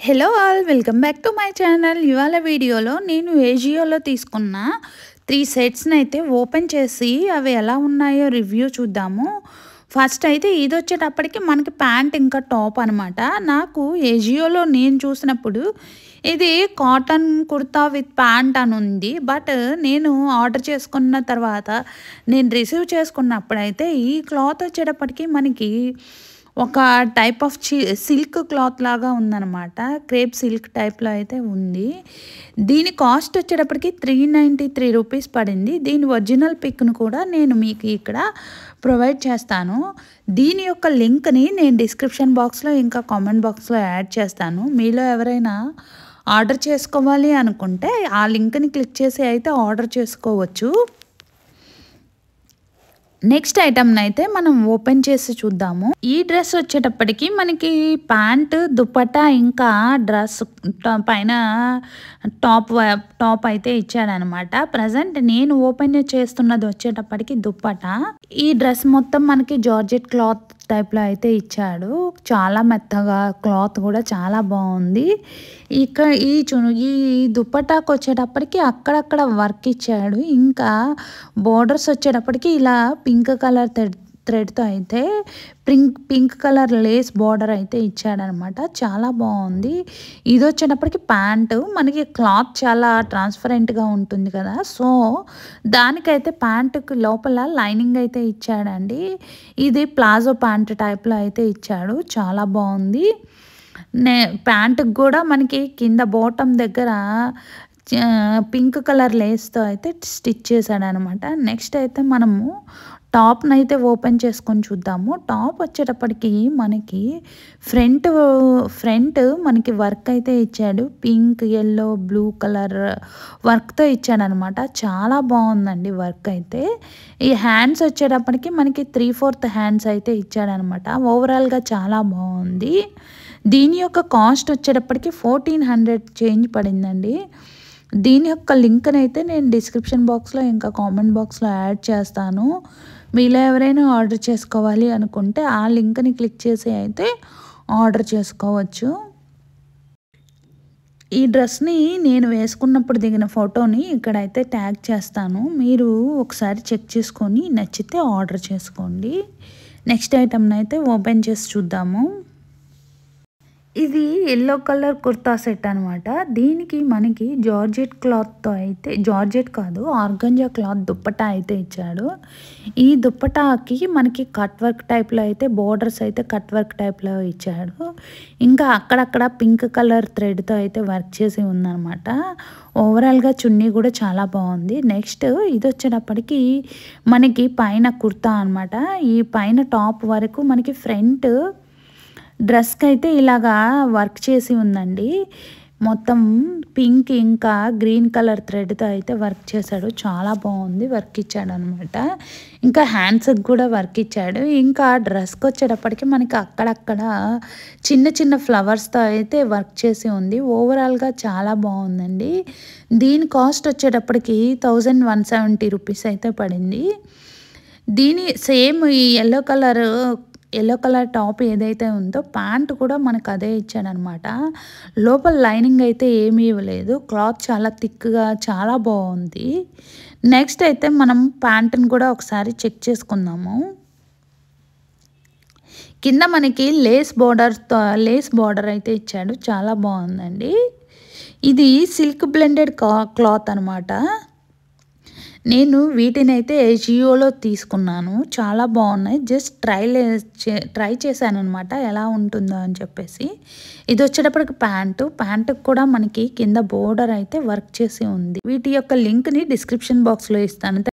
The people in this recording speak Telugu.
Hello all welcome back to my channel. ఇవాళ వీడియోలో నేను ఏజియోలో తీసుకున్న 3 సెట్స్ని అయితే ఓపెన్ చేసి అవి ఎలా ఉన్నాయో రివ్యూ చూద్దాము. ఫస్ట్ అయితే ఇది వచ్చేటప్పటికి మనకి ప్యాంట్ ఇంకా టాప్ అనమాట. నాకు ఏజియోలో నేను చూసినప్పుడు ఇది కాటన్ కుర్తా విత్ ప్యాంట్ అని ఉంది. బట్ నేను ఆర్డర్ చేసుకున్న తర్వాత నేను రిసీవ్ చేసుకున్నప్పుడైతే ఈ క్లాత్ వచ్చేటప్పటికి మనకి ఒక టైప్ ఆఫ్ సిల్క్ క్లాత్ లాగా ఉందన్నమాట. క్రేప్ సిల్క్ టైప్లో అయితే ఉంది. దీని కాస్ట్ వచ్చేటప్పటికి 393 రూపీస్ పడింది. దీని ఒరిజినల్ పిక్ను కూడా నేను మీకు ఇక్కడ ప్రొవైడ్ చేస్తాను. దీని యొక్క లింక్ని నేను డిస్క్రిప్షన్ బాక్స్లో ఇంకా కామెంట్ బాక్స్లో యాడ్ చేస్తాను. మీలో ఎవరైనా ఆర్డర్ చేసుకోవాలి అనుకుంటే ఆ లింక్ని క్లిక్ చేసి అయితే ఆర్డర్ చేసుకోవచ్చు. నెక్స్ట్ ఐటమ్ని అయితే మనం ఓపెన్ చేసి చూద్దాము. ఈ డ్రెస్ వచ్చేటప్పటికి మనకి ప్యాంట్, దుపట్టా ఇంకా డ్రెస్ పైన టాప్ అయితే ఇచ్చాడనమాట. ప్రజెంట్ నేను ఓపెన్ చేస్తున్నది వచ్చేటప్పటికి దుపట్టా. ఈ డ్రెస్ మొత్తం మనకి జార్జెట్ క్లాత్ టైప్లో అయితే ఇచ్చాడు. చాలా మెత్తగా, క్లాత్ కూడా చాలా బాగుంది. ఈ దుపట్టాకు వచ్చేటప్పటికి అక్కడక్కడ వర్క్ ఇచ్చాడు. ఇంకా బోర్డర్స్ వచ్చేటప్పటికి ఇలా పింక్ కలర్ థ్రెడ్తో అయితే పింక్ కలర్ లేస్ బార్డర్ అయితే ఇచ్చాడనమాట. చాలా బాగుంది. ఇది వచ్చేటప్పటికి ప్యాంటు. మనకి క్లాత్ చాలా ట్రాన్స్పరెంట్గా ఉంటుంది కదా, సో దానికైతే ప్యాంటుకి లోపల లైనింగ్ అయితే ఇచ్చాడండి. ఇది ప్లాజో ప్యాంట్ టైప్లో అయితే ఇచ్చాడు. చాలా బాగుంది. ప్యాంటుకి కూడా మనకి కింద బాటమ్ దగ్గర పింక్ కలర్ లేస్తో అయితే స్టిచ్ చేశాడనమాట. నెక్స్ట్ అయితే మనము టాప్ని అయితే ఓపెన్ చేసుకొని చూద్దాము. టాప్ వచ్చేటప్పటికి మనకి ఫ్రంట్ మనకి వర్క్ అయితే ఇచ్చాడు. పింక్, ఎల్లో, బ్లూ కలర్ వర్క్తో ఇచ్చాడనమాట. చాలా బాగుందండి వర్క్ అయితే. ఈ హ్యాండ్స్ వచ్చేటప్పటికి మనకి 3/4 హ్యాండ్స్ అయితే ఇచ్చాడనమాట. ఓవరాల్గా చాలా బాగుంది. దీని యొక్క కాస్ట్ వచ్చేటప్పటికి 1400 చేంజ్ పడిందండి. దీని యొక్క లింక్ని అయితే నేను డిస్క్రిప్షన్ బాక్స్లో ఇంకా కామెంట్ బాక్స్లో యాడ్ చేస్తాను. మీలో ఎవరైనా ఆర్డర్ చేసుకోవాలి అనుకుంటే ఆ లింక్ని క్లిక్ చేసి అయితే ఆర్డర్ చేసుకోవచ్చు. ఈ డ్రెస్ని నేను వేసుకున్నప్పుడు దిగిన ఫోటోని ఇక్కడైతే ట్యాగ్ చేస్తాను. మీరు ఒకసారి చెక్ చేసుకొని నచ్చితే ఆర్డర్ చేసుకోండి. నెక్స్ట్ ఐటమ్ని అయితే ఓపెన్ చేసి చూద్దాము. ఇది ఎల్లో కలర్ కుర్తా సెట్ అనమాట. దీనికి మనకి జార్జెట్ క్లాత్తో అయితే, జార్జెట్ కాదు ఆర్గంజా క్లాత్ దుప్పటా అయితే ఇచ్చాడు. ఈ దుప్పటాకి మనకి కట్ వర్క్ టైప్లో అయితే బోర్డర్స్ అయితే కట్ వర్క్ టైప్లో ఇచ్చాడు. ఇంకా అక్కడక్కడ పింక్ కలర్ థ్రెడ్తో అయితే వర్క్ చేసి ఉందన్నమాట. ఓవరాల్గా చున్నీ కూడా చాలా బాగుంది. నెక్స్ట్ ఇది వచ్చేటప్పటికి మనకి పైన కుర్తా అనమాట. ఈ పైన టాప్ వరకు మనకి ఫ్రంట్ డ్రెస్కి అయితే ఇలాగా వర్క్ చేసి ఉందండి. మొత్తం పింక్ ఇంకా గ్రీన్ కలర్ థ్రెడ్తో అయితే వర్క్ చేశాడు. చాలా బాగుంది. వర్క్ ఇచ్చాడు అనమాట. ఇంకా హ్యాండ్స్కి కూడా వర్క్ ఇచ్చాడు. ఇంకా డ్రెస్కి వచ్చేటప్పటికి మనకి అక్కడక్కడ చిన్న చిన్న ఫ్లవర్స్తో అయితే వర్క్ చేసి ఉంది. ఓవరాల్గా చాలా బాగుందండి. దీని కాస్ట్ వచ్చేటప్పటికి 1170 రూపీస్ అయితే పడింది. దీని సేమ్ ఈ ఎల్లో కలర్ టాప్ ఏదైతే ఉందో ప్యాంట్ కూడా మనకు అదే ఇచ్చాడనమాట. లోపల లైనింగ్ అయితే ఏమీ ఇవ్వలేదు. క్లాత్ చాలా థిక్గా చాలా బాగుంది. నెక్స్ట్ అయితే మనం ప్యాంట్ని కూడా ఒకసారి చెక్ చేసుకుందాము. కింద మనకి లేస్ బార్డర్ అయితే ఇచ్చాడు. చాలా బాగుందండి. ఇది సిల్క్ బ్లెండెడ్ క్లాత్ అనమాట. నేను వీటిని అయితే ఏజియోలో తీసుకున్నాను. చాలా బాగున్నాయి. జస్ట్ ట్రై చేశాను అనమాట ఎలా ఉంటుందో అని చెప్పేసి. ఇది వచ్చేటప్పటికి ప్యాంటుకి కూడా మనకి కింద బోర్డర్ అయితే వర్క్ చేసి ఉంది. వీటి యొక్క లింక్ని డిస్క్రిప్షన్ బాక్స్లో ఇస్తాను.